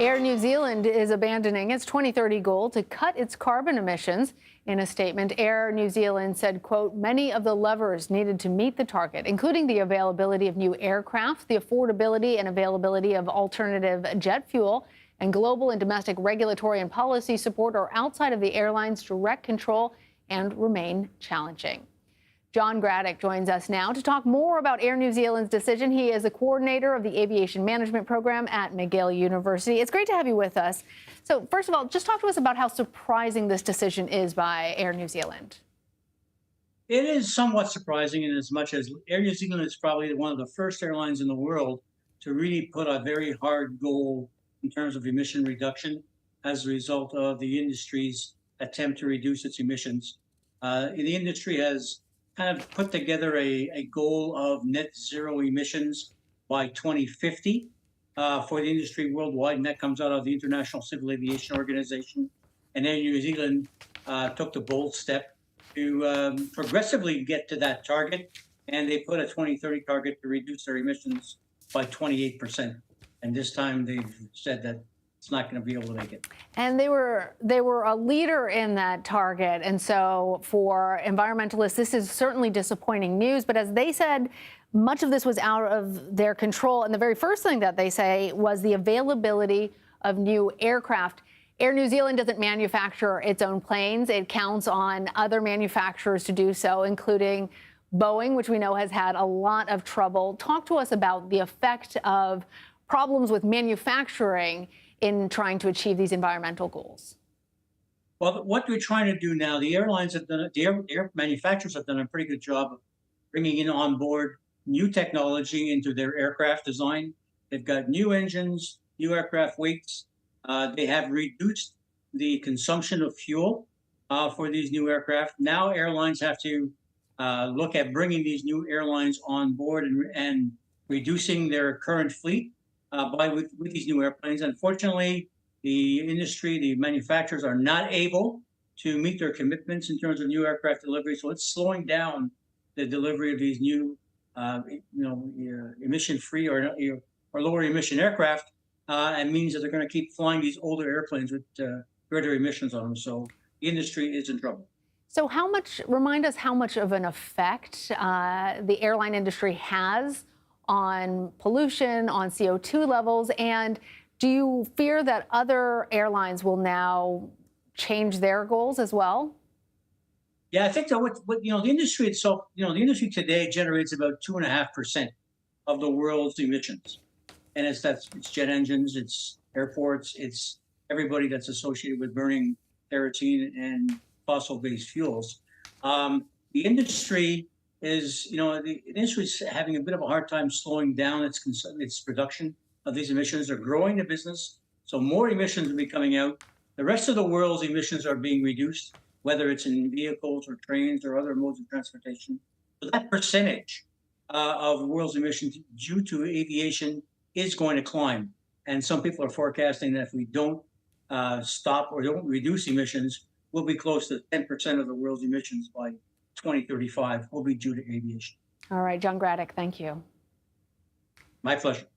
Air New Zealand is abandoning its 2030 goal to cut its carbon emissions. In a statement, Air New Zealand said, quote, many of the levers needed to meet the target, including the availability of new aircraft, the affordability and availability of alternative jet fuel, and global and domestic regulatory and policy support are outside of the airline's direct control and remain challenging. John Gradek joins us now to talk more about Air New Zealand's decision. He is a coordinator of the Aviation Management Program at McGill University. It's great to have you with us. So first of all, just talk to us about how surprising this decision is by Air New Zealand. It is somewhat surprising in as much as Air New Zealand is probably one of the first airlines in the world to really put a very hard goal in terms of emission reduction as a result of the industry's attempt to reduce its emissions. The industry has kind of put together a goal of net zero emissions by 2050 for the industry worldwide, and that comes out of the International Civil Aviation Organization. And then New Zealand took the bold step to progressively get to that target, and they put a 2030 target to reduce their emissions by 28%. And this time they've said that it's not going to be able to make it. And they were a leader in that target. And so for environmentalists, this is certainly disappointing news. But as they said, much of this was out of their control. And the very first thing that they say was the availability of new aircraft. Air New Zealand doesn't manufacture its own planes. It counts on other manufacturers to do so, including Boeing, which we know has had a lot of trouble. Talk to us about the effect of problems with manufacturing in trying to achieve these environmental goals. Well, what we're trying to do now, the airlines have done, the air manufacturers have done a pretty good job of bringing in on board new technology into their aircraft design. They've got new engines, new aircraft weights. They have reduced the consumption of fuel for these new aircraft. Now airlines have to look at bringing these new airlines on board and reducing their current fleet with these new airplanes. Unfortunately, the industry, the manufacturers are not able to meet their commitments in terms of new aircraft delivery. So it's slowing down the delivery of these new, emission-free or lower emission aircraft, and means that they're going to keep flying these older airplanes with greater emissions on them. So the industry is in trouble. So remind us how much of an effect the airline industry has on pollution, on CO2 levels, and do you fear that other airlines will now change their goals as well? Yeah, I think that the industry itself, the industry today generates about 2.5% of the world's emissions, and it's jet engines, it's airports, it's everybody that's associated with burning kerosene and fossil-based fuels. The industry is, the industry is having a bit of a hard time slowing down its production of these emissions. They're growing the business, so more emissions will be coming out. The rest of the world's emissions are being reduced, whether it's in vehicles or trains or other modes of transportation. So that percentage of the world's emissions due to aviation is going to climb. And some people are forecasting that if we don't stop or don't reduce emissions, we'll be close to 10% of the world's emissions by 2035 will be due to aviation. All right, John Gradek, thank you. My pleasure.